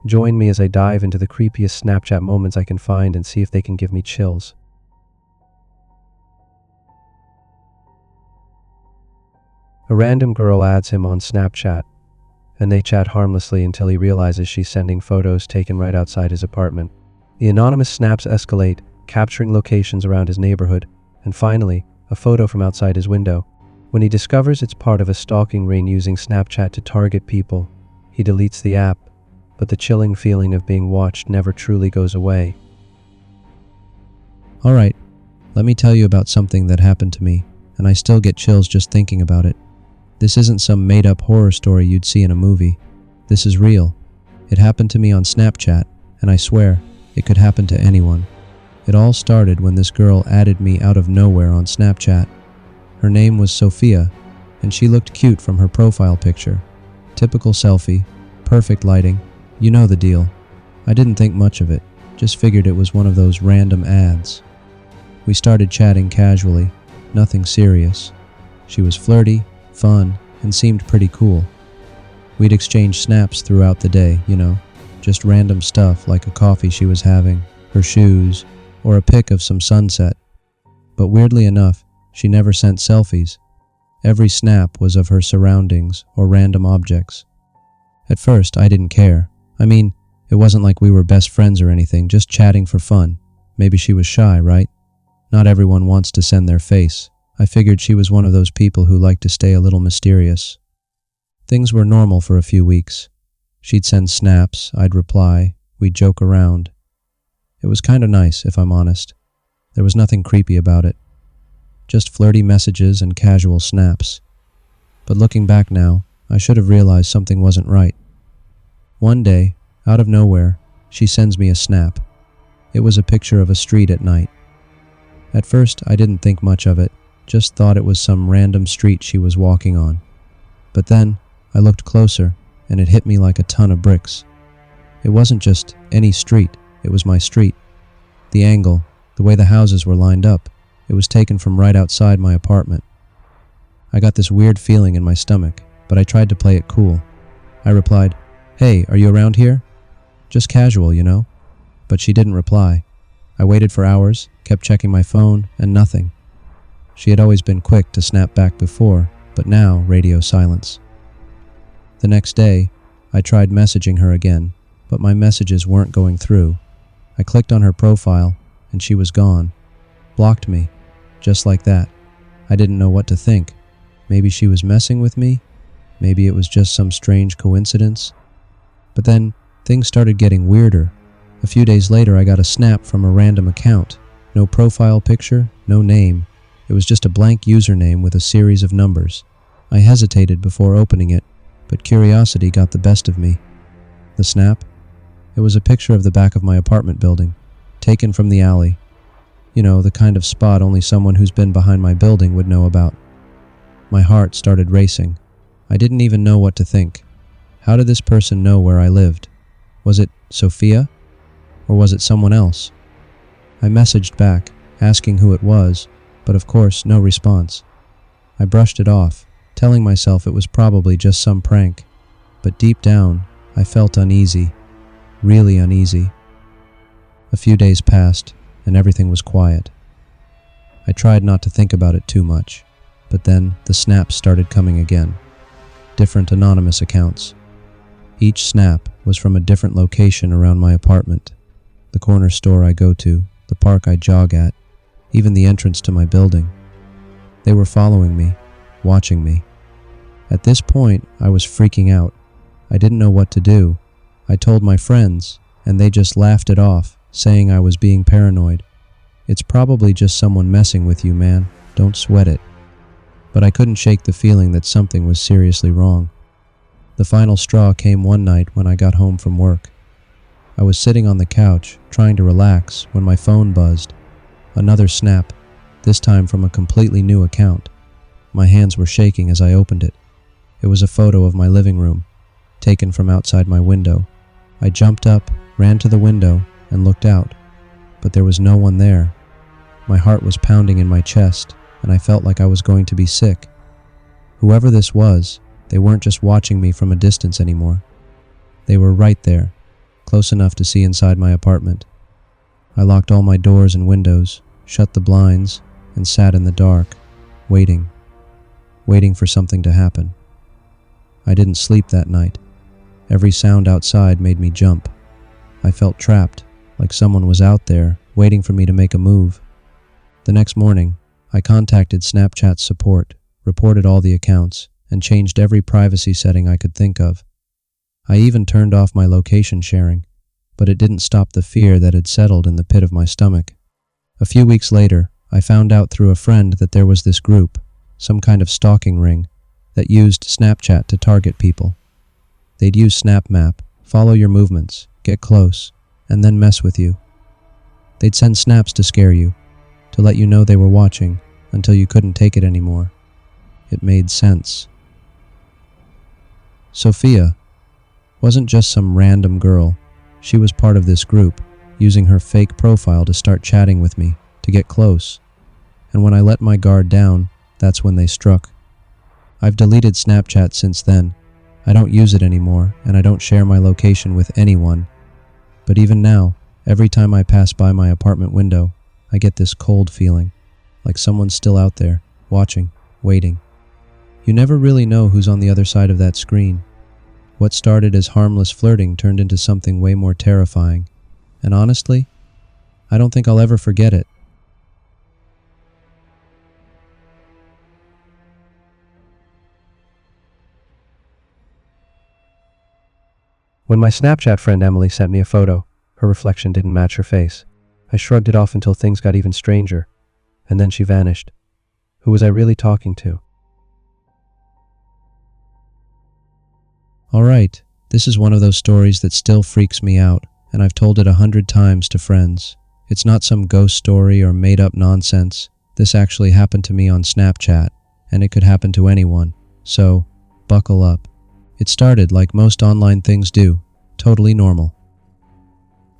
Join me as I dive into the creepiest Snapchat moments I can find and see if they can give me chills. A random girl adds him on Snapchat, and they chat harmlessly until he realizes she's sending photos taken right outside his apartment. The anonymous snaps escalate, capturing locations around his neighborhood, and finally, a photo from outside his window. When he discovers it's part of a stalking ring using Snapchat to target people, he deletes the app, but the chilling feeling of being watched never truly goes away. Alright, let me tell you about something that happened to me, and I still get chills just thinking about it. This isn't some made-up horror story you'd see in a movie. This is real. It happened to me on Snapchat, and I swear, it could happen to anyone. It all started when this girl added me out of nowhere on Snapchat. Her name was Sophia, and she looked cute from her profile picture. Typical selfie, perfect lighting, you know the deal. I didn't think much of it, just figured it was one of those random ads. We started chatting casually, nothing serious. She was flirty, fun, and seemed pretty cool. We'd exchange snaps throughout the day, just random stuff like a coffee she was having, her shoes, or a pic of some sunset. But weirdly enough, she never sent selfies. Every snap was of her surroundings or random objects. At first, I didn't care. I mean, it wasn't like we were best friends or anything, just chatting for fun. Maybe she was shy, right? Not everyone wants to send their face. I figured she was one of those people who like to stay a little mysterious. Things were normal for a few weeks. She'd send snaps, I'd reply, we'd joke around. It was kind of nice, if I'm honest. There was nothing creepy about it. Just flirty messages and casual snaps. But looking back now, I should have realized something wasn't right. One day, out of nowhere, she sends me a snap. It was a picture of a street at night. At first, I didn't think much of it. Just thought it was some random street she was walking on. But then, I looked closer, and it hit me like a ton of bricks. It wasn't just any street, it was my street. The angle, the way the houses were lined up, it was taken from right outside my apartment. I got this weird feeling in my stomach, but I tried to play it cool. I replied, "Hey, are you around here?" Just casual, But she didn't reply. I waited for hours, kept checking my phone, and nothing. She had always been quick to snap back before, but now radio silence. The next day, I tried messaging her again, but my messages weren't going through. I clicked on her profile, and she was gone. Blocked me, just like that. I didn't know what to think. Maybe she was messing with me. Maybe it was just some strange coincidence. But then, things started getting weirder. A few days later, I got a snap from a random account. No profile picture, no name. It was just a blank username with a series of numbers. I hesitated before opening it, but curiosity got the best of me. The snap? It was a picture of the back of my apartment building, taken from the alley. The kind of spot only someone who's been behind my building would know about. My heart started racing. I didn't even know what to think. How did this person know where I lived? Was it Sophia? Or was it someone else? I messaged back, asking who it was, but of course, no response. I brushed it off, telling myself it was probably just some prank. But deep down, I felt uneasy. Really uneasy. A few days passed, and everything was quiet. I tried not to think about it too much, but then the snaps started coming again. Different anonymous accounts. Each snap was from a different location around my apartment. The corner store I go to, the park I jog at, even the entrance to my building. They were following me, watching me. At this point, I was freaking out. I didn't know what to do. I told my friends, and they just laughed it off, saying I was being paranoid. It's probably just someone messing with you, man. Don't sweat it. But I couldn't shake the feeling that something was seriously wrong. The final straw came one night when I got home from work. I was sitting on the couch, trying to relax, when my phone buzzed. Another snap, this time from a completely new account. My hands were shaking as I opened it. It was a photo of my living room, taken from outside my window. I jumped up, ran to the window, and looked out, but there was no one there. My heart was pounding in my chest, and I felt like I was going to be sick. Whoever this was, they weren't just watching me from a distance anymore. They were right there, close enough to see inside my apartment. I locked all my doors and windows, shut the blinds, and sat in the dark, waiting for something to happen. I didn't sleep that night. Every sound outside made me jump. I felt trapped, like someone was out there, waiting for me to make a move. The next morning, I contacted Snapchat support, reported all the accounts, and changed every privacy setting I could think of. I even turned off my location sharing, but it didn't stop the fear that had settled in the pit of my stomach. A few weeks later, I found out through a friend that there was this group, some kind of stalking ring, that used Snapchat to target people. They'd use SnapMap, follow your movements, get close, and then mess with you. They'd send snaps to scare you, to let you know they were watching, until you couldn't take it anymore. It made sense. Sophia wasn't just some random girl. She was part of this group, using her fake profile to start chatting with me, to get close. And when I let my guard down, that's when they struck. I've deleted Snapchat since then. I don't use it anymore, and I don't share my location with anyone. But even now, every time I pass by my apartment window, I get this cold feeling, like someone's still out there, watching, waiting. You never really know who's on the other side of that screen. What started as harmless flirting turned into something way more terrifying. And honestly, I don't think I'll ever forget it. When my Snapchat friend Emily sent me a photo, her reflection didn't match her face. I shrugged it off until things got even stranger, and then she vanished. Who was I really talking to? Alright, this is one of those stories that still freaks me out, and I've told it 100 times to friends. It's not some ghost story or made-up nonsense. This actually happened to me on Snapchat, and it could happen to anyone. So, buckle up. It started like most online things do, totally normal.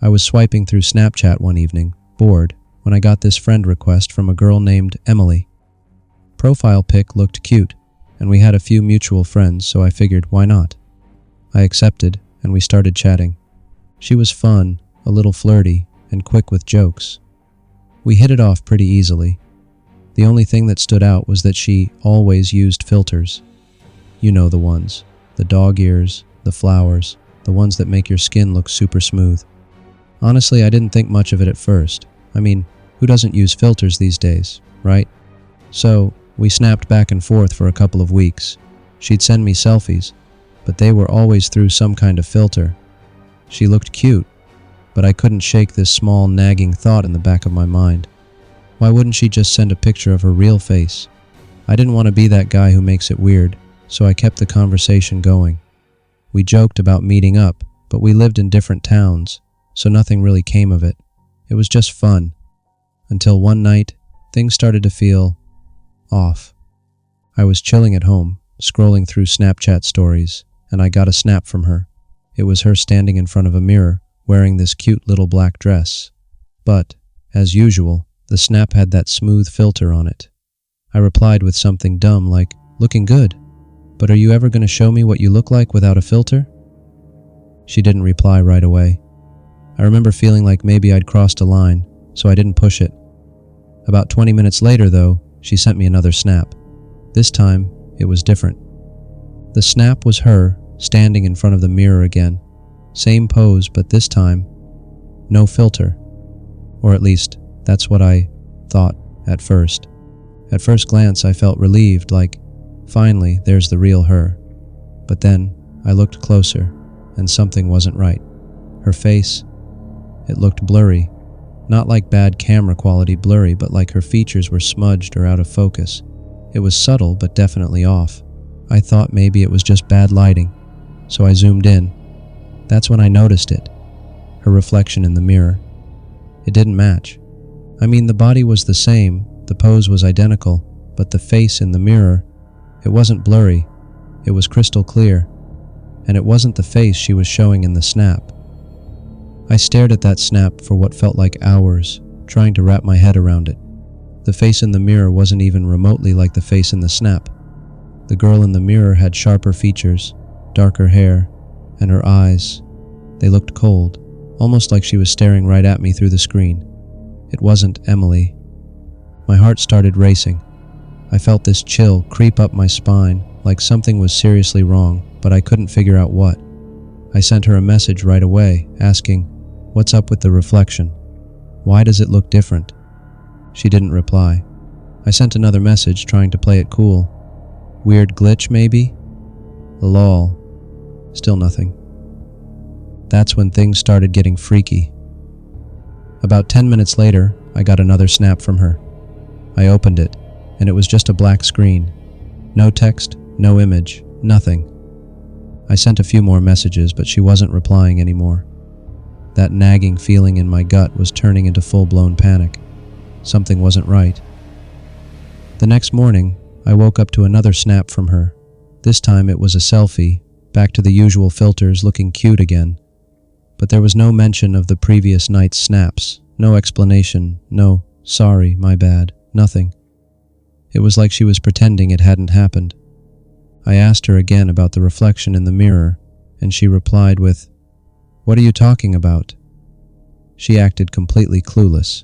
I was swiping through Snapchat one evening, bored, when I got this friend request from a girl named Emily. Profile pic looked cute, and we had a few mutual friends, so I figured, why not? I accepted, and we started chatting. She was fun, a little flirty, and quick with jokes. We hit it off pretty easily. The only thing that stood out was that she always used filters. You know the ones. The dog ears, the flowers, the ones that make your skin look super smooth. Honestly, I didn't think much of it at first. I mean, who doesn't use filters these days, right? So, we snapped back and forth for a couple of weeks. She'd send me selfies, but they were always through some kind of filter. She looked cute, but I couldn't shake this small nagging thought in the back of my mind. Why wouldn't she just send a picture of her real face? I didn't want to be that guy who makes it weird, so I kept the conversation going. We joked about meeting up, but we lived in different towns, so nothing really came of it. It was just fun. Until one night, things started to feel off. I was chilling at home, scrolling through Snapchat stories, and I got a snap from her. It was her standing in front of a mirror, wearing this cute little black dress. But, as usual, the snap had that smooth filter on it. I replied with something dumb like, "Looking good. But are you ever going to show me what you look like without a filter?" She didn't reply right away. I remember feeling like maybe I'd crossed a line, so I didn't push it. About 20 minutes later, though, she sent me another snap. This time, it was different. The snap was her, standing in front of the mirror again. Same pose, but this time, no filter. Or at least, that's what I thought at first. At first glance, I felt relieved, like, finally, there's the real her. But then, I looked closer, and something wasn't right. Her face, it looked blurry. Not like bad camera quality blurry, but like her features were smudged or out of focus. It was subtle, but definitely off. I thought maybe it was just bad lighting, so I zoomed in. That's when I noticed it. Her reflection in the mirror. It didn't match. I mean, the body was the same, the pose was identical, but the face in the mirror, it wasn't blurry, it was crystal clear, and it wasn't the face she was showing in the snap. I stared at that snap for what felt like hours, trying to wrap my head around it. The face in the mirror wasn't even remotely like the face in the snap. The girl in the mirror had sharper features, darker hair, and her eyes, They looked cold, almost like she was staring right at me through the screen. It wasn't Emily. My heart started racing. I felt this chill creep up my spine, like something was seriously wrong, but I couldn't figure out what. I sent her a message right away, asking, "What's up with the reflection? Why does it look different?" She didn't reply. I sent another message, trying to play it cool. "Weird glitch, maybe?" Lol. Still nothing. That's when things started getting freaky. About 10 minutes later, I got another snap from her. I opened it, and it was just a black screen. No text, no image, nothing. I sent a few more messages, but she wasn't replying anymore. That nagging feeling in my gut was turning into full-blown panic. Something wasn't right. The next morning, I woke up to another snap from her. This time it was a selfie, back to the usual filters, looking cute again. But there was no mention of the previous night's snaps, no explanation, no, "Sorry, my bad," nothing. It was like she was pretending it hadn't happened. I asked her again about the reflection in the mirror, and she replied with, "What are you talking about?" She acted completely clueless.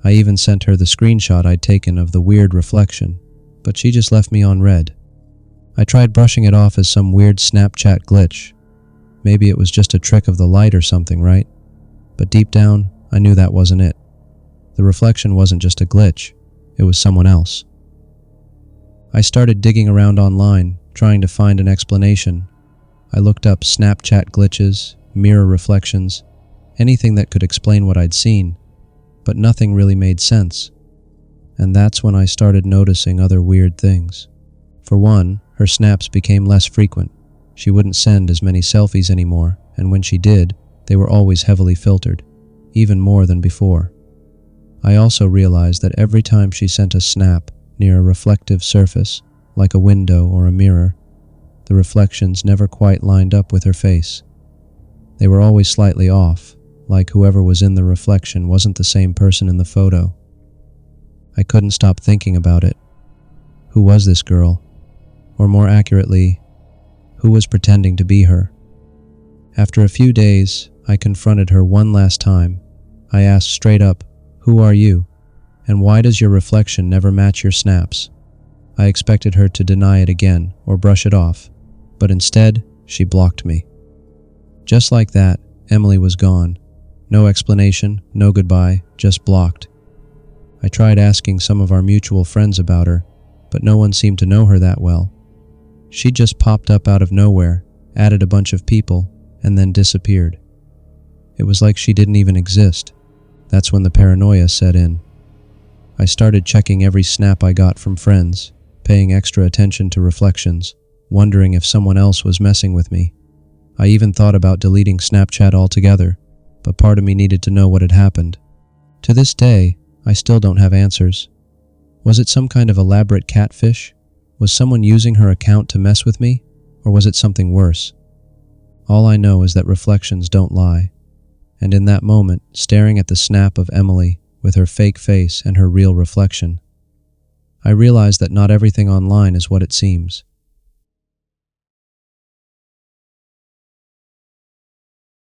I even sent her the screenshot I'd taken of the weird reflection, but she just left me on red. I tried brushing it off as some weird Snapchat glitch. Maybe it was just a trick of the light or something, right? But deep down, I knew that wasn't it. The reflection wasn't just a glitch, it was someone else. I started digging around online, trying to find an explanation. I looked up Snapchat glitches, mirror reflections, anything that could explain what I'd seen, but nothing really made sense. And that's when I started noticing other weird things. For one, her snaps became less frequent. She wouldn't send as many selfies anymore, and when she did, they were always heavily filtered, even more than before. I also realized that every time she sent a snap near a reflective surface, like a window or a mirror, the reflections never quite lined up with her face. They were always slightly off, like whoever was in the reflection wasn't the same person in the photo. I couldn't stop thinking about it. Who was this girl? Or more accurately, who was pretending to be her? After a few days, I confronted her one last time. I asked straight up, "Who are you? And why does your reflection never match your snaps?" I expected her to deny it again or brush it off, but instead, she blocked me. Just like that, Emily was gone. No explanation, no goodbye, just blocked. I tried asking some of our mutual friends about her, but no one seemed to know her that well. She just popped up out of nowhere, added a bunch of people, and then disappeared. It was like she didn't even exist. That's when the paranoia set in. I started checking every snap I got from friends, paying extra attention to reflections, wondering if someone else was messing with me. I even thought about deleting Snapchat altogether, but part of me needed to know what had happened. To this day, I still don't have answers. Was it some kind of elaborate catfish? Was someone using her account to mess with me? Or was it something worse? All I know is that reflections don't lie. And in that moment, staring at the snap of Emily with her fake face and her real reflection, I realized that not everything online is what it seems.